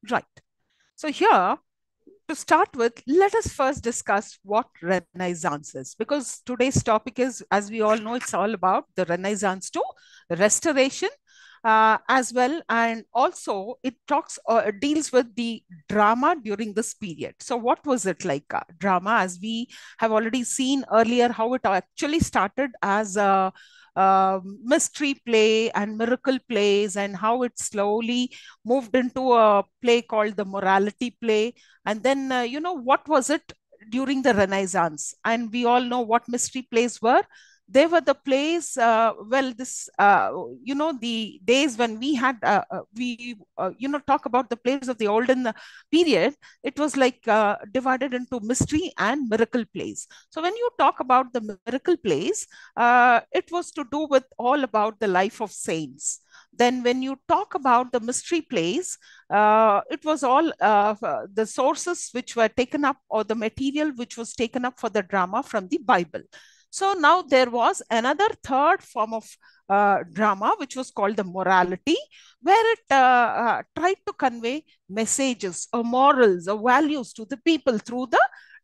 Right. So here, to start with, let us first discuss what Renaissance is, because today's topic is, as we all know, it's all about the Renaissance to restoration as well, and also it talks deals with the drama during this period. So, what was it like? Drama, as we have already seen earlier, how it actually started as a mystery play and miracle plays, and how it slowly moved into a play called the morality play. And then, what was it during the Renaissance? And we all know what mystery plays were. They were the plays, the days when talk about the plays of the olden period. It was like divided into mystery and miracle plays. So when you talk about the miracle plays, it was to do with all about the life of saints. Then when you talk about the mystery plays, it was all the sources which were taken up, or the material which was taken up for the drama from the Bible. So now there was another third form of drama, which was called the morality, where it tried to convey messages or morals or values to the people through the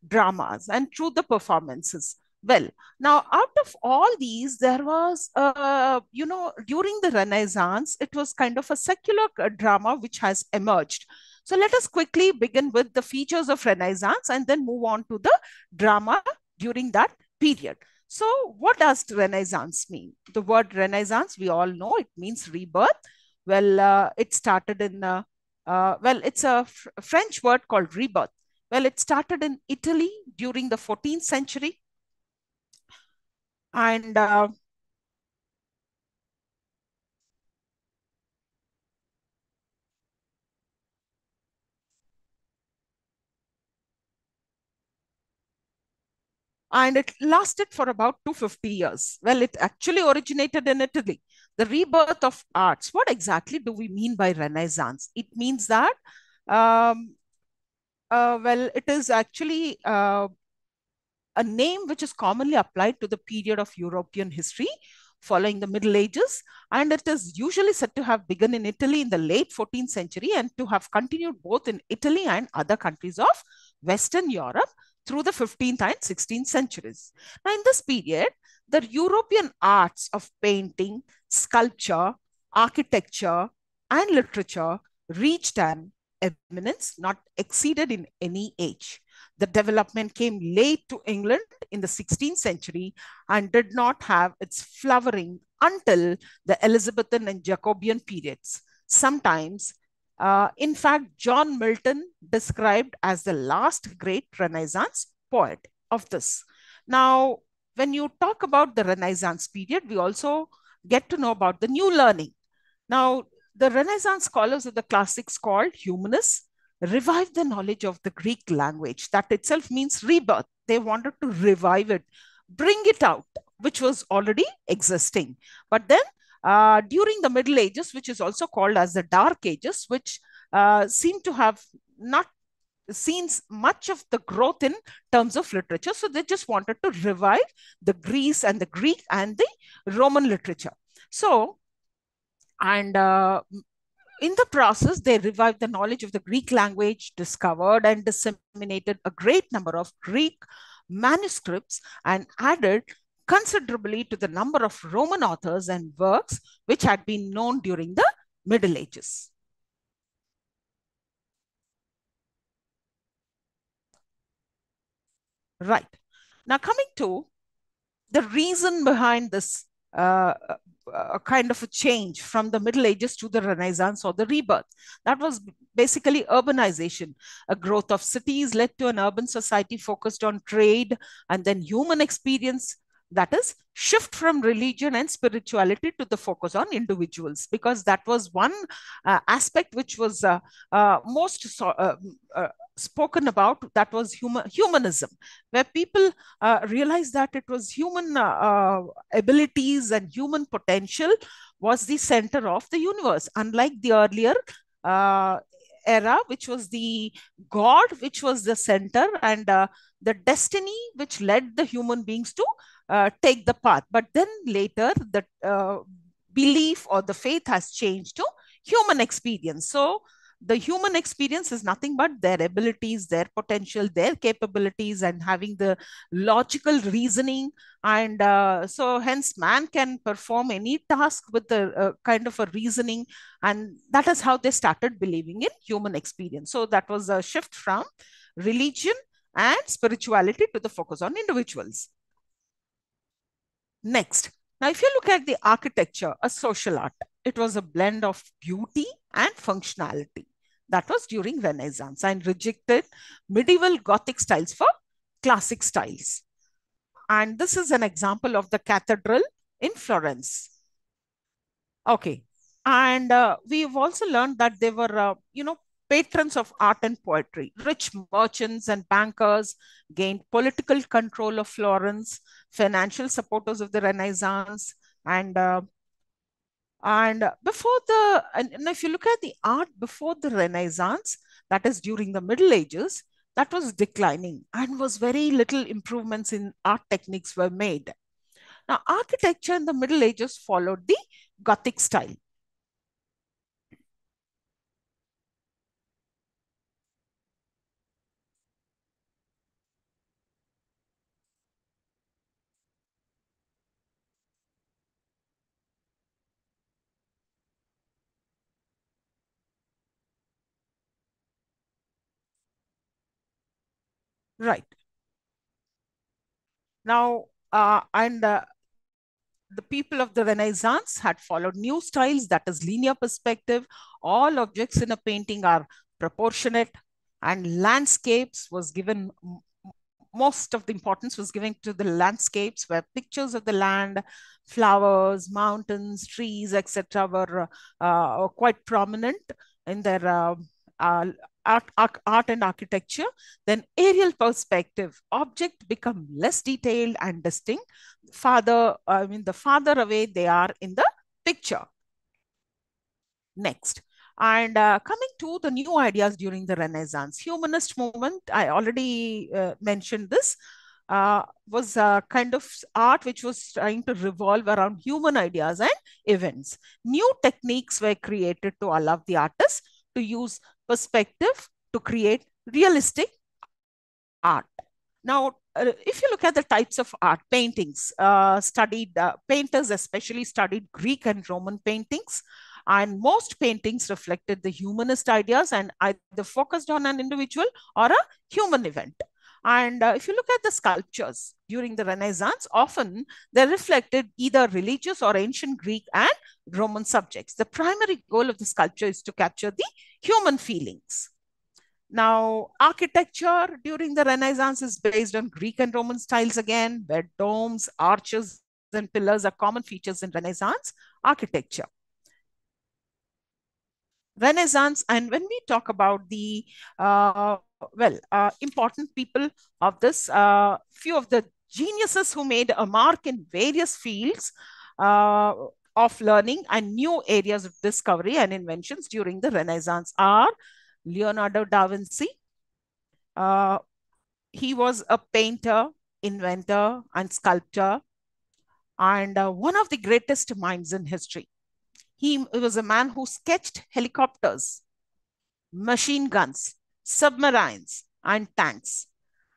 dramas and through the performances. Well, now out of all these, there was, during the Renaissance, it was kind of a secular drama which has emerged. So let us quickly begin with the features of Renaissance and then move on to the drama during that period. So, what does Renaissance mean? The word Renaissance, we all know it means rebirth. Well, it started in, it's a French word called rebirth. Well, it started in Italy during the 14th century. And it lasted for about 250 years. Well, it actually originated in Italy. The rebirth of arts. What exactly do we mean by Renaissance? It means that, um, it is actually a name which is commonly applied to the period of European history following the Middle Ages, and it is usually said to have begun in Italy in the late 14th century and to have continued both in Italy and other countries of Western Europe through the 15th and 16th centuries. Now, in this period, the European arts of painting, sculpture, architecture, and literature reached an eminence not exceeded in any age. The development came late to England in the 16th century and did not have its flowering until the Elizabethan and Jacobean periods. Sometimes, in fact, John Milton described as the last great Renaissance poet of this. Now, when you talk about the Renaissance period, we also get to know about the new learning. Now, the Renaissance scholars of the classics called humanists revived the knowledge of the Greek language. That itself means rebirth. They wanted to revive it, bring it out, which was already existing. But then during the Middle Ages, which is also called as the Dark Ages, which seem to have not seen much of the growth in terms of literature. So they just wanted to revive the Greece and the Greek and the Roman literature. So, and in the process, they revived the knowledge of the Greek language, discovered and disseminated a great number of Greek manuscripts, and added considerably to the number of Roman authors and works which had been known during the Middle Ages. Right. Now, coming to the reason behind this kind of a change from the Middle Ages to the Renaissance or the rebirth. That was basically urbanization. A growth of cities led to an urban society focused on trade and then human experience. That is, shift from religion and spirituality to the focus on individuals, because that was one aspect which was most spoken about. That was humanism, where people realized that it was human abilities and human potential was the center of the universe, unlike the earlier uh, era, which was the god, which was the center, and the destiny which led the human beings to take the path. But then later, the belief or the faith has changed to human experience. So the human experience is nothing but their abilities, their potential, their capabilities, and having the logical reasoning. And so, hence, man can perform any task with the kind of a reasoning. And that is how they started believing in human experience. So, that was a shift from religion and spirituality to the focus on individuals. Next, now if you look at the architecture, a social art, it was a blend of beauty and functionality. That was during Renaissance and rejected medieval Gothic styles for classic styles. And this is an example of the cathedral in Florence. Okay. And we've also learned that they were, patrons of art and poetry. Rich merchants and bankers gained political control of Florence, financial supporters of the Renaissance, and before and if you look at the art before the Renaissance, that is during the Middle Ages, that was declining and was very little improvements in art techniques were made. Now, architecture in the Middle Ages followed the Gothic style. Right. Now, and the people of the Renaissance had followed new styles, that is linear perspective. All objects in a painting are proportionate, and landscapes was given most of the importance was given to the landscapes where pictures of the land, flowers, mountains, trees, etc., were quite prominent in their uh, art and architecture. Then aerial perspective, object become less detailed and distinct. The farther away they are in the picture. Next. And coming to the new ideas during the Renaissance, humanist movement, I already mentioned this, was a kind of art which was trying to revolve around human ideas and events. New techniques were created to allow the artists to use perspective to create realistic art. Now, if you look at the types of art, paintings, painters especially studied Greek and Roman paintings, and most paintings reflected the humanist ideas and either focused on an individual or a human event. And if you look at the sculptures during the Renaissance, often they reflected either religious or ancient Greek and Roman subjects. The primary goal of the sculpture is to capture the human feelings. Now, architecture during the Renaissance is based on Greek and Roman styles again, where domes, arches, and pillars are common features in Renaissance architecture. Renaissance, and when we talk about the important people of this, few of the geniuses who made a mark in various fields uh, of learning and new areas of discovery and inventions during the Renaissance are Leonardo da Vinci. Uh, he was a painter, inventor, and sculptor, and one of the greatest minds in history. He was a man who sketched helicopters, machine guns, submarines, and tanks,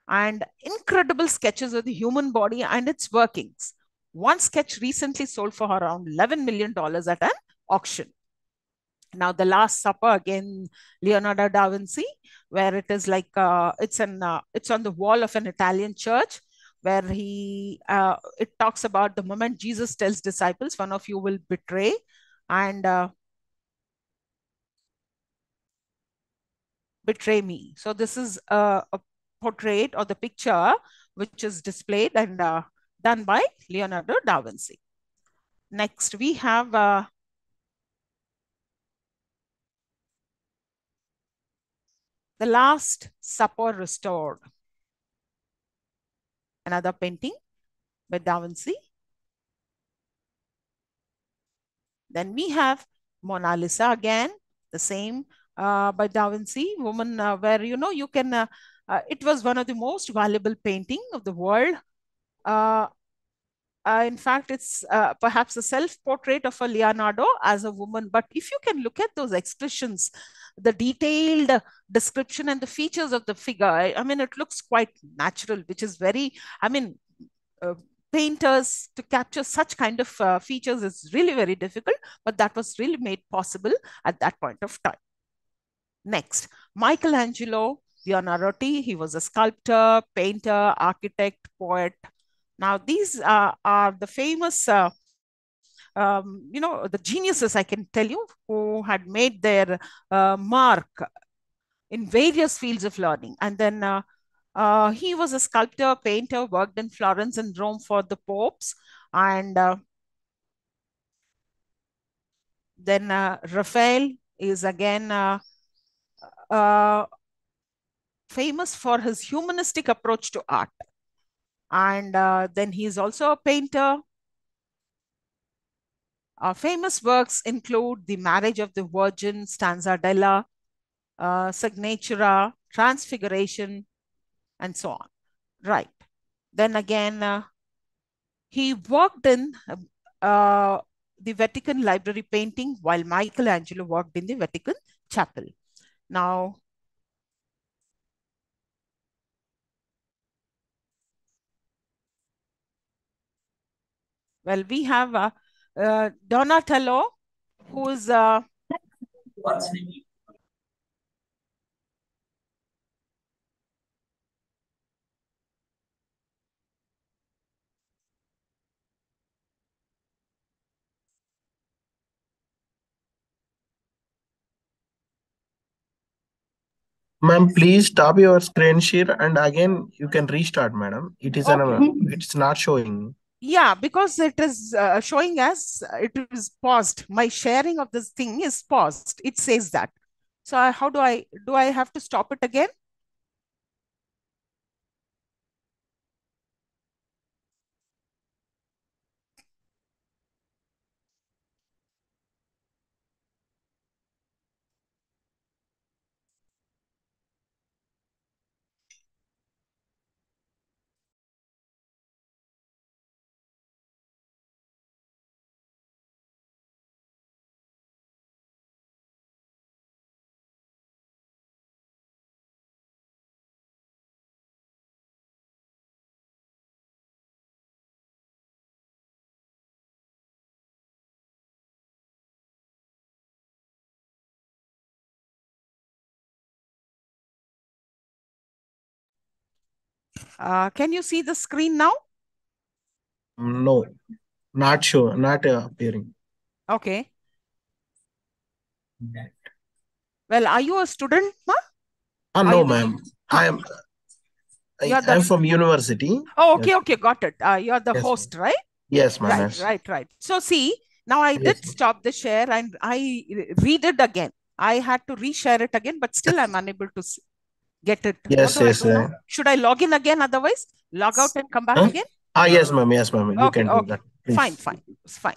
and incredible sketches of the human body and its workings. One sketch recently sold for around $11 million at an auction. Now, The Last Supper, again, Leonardo da Vinci, where it is like it's on the wall of an Italian church, where it talks about the moment Jesus tells disciples, "One of you will betray," and betray me. So this is a portrait or the picture which is displayed and done by Leonardo da Vinci. Next, we have The Last Supper Restored, another painting by Da Vinci. Then we have Mona Lisa again, the same by Da Vinci, woman, where you can. It was one of the most valuable painting of the world. Uh, In fact, it's perhaps a self-portrait of a Leonardo as a woman. But if you can look at those expressions, the detailed description and the features of the figure, I mean, it looks quite natural, which is very, I mean, uh, painters to capture such kind of features is really very difficult, but that was really made possible at that point of time. Next, Michelangelo Buonarroti, he was a sculptor, painter, architect, poet. Now, these are the famous, the geniuses, I can tell you, who had made their mark in various fields of learning. And then he was a sculptor, painter, worked in Florence and Rome for the popes. And then Raphael is again uh, famous for his humanistic approach to art. And then he is also a painter. Famous works include The Marriage of the Virgin, Stanzadella, Signatura, Transfiguration, and so on. Right. Then again, he worked in uh, the Vatican Library painting while Michelangelo worked in the Vatican Chapel. Now, well, we have Donatello, who is Ma'am, please stop your screen share and again you can restart, madam. It is an okay. it's not showing. Yeah, because it is showing as it is paused. My sharing of this thing is paused. It says that. So how do I have to stop it again? Can you see the screen now? No, not sure, not appearing. Okay. Well, are you a student, ma? Are No, you the ma'am. huh? You're I'm the from university. oh, Yes, okay, okay, got it. You're the yes, ma'am. host, right? Yes, ma'am. Right, Yes, right, right. So see, now I yes, did ma'am. stop the share and I read it again. I had to reshare it again, but still I'm unable to get it. What Yes, do I yes. do now? Should I log in again? Otherwise, log out and come back Huh? again? Yes, ma'am. Yes, ma'am. You Okay, can do okay. that, Fine, please. fine. It's fine.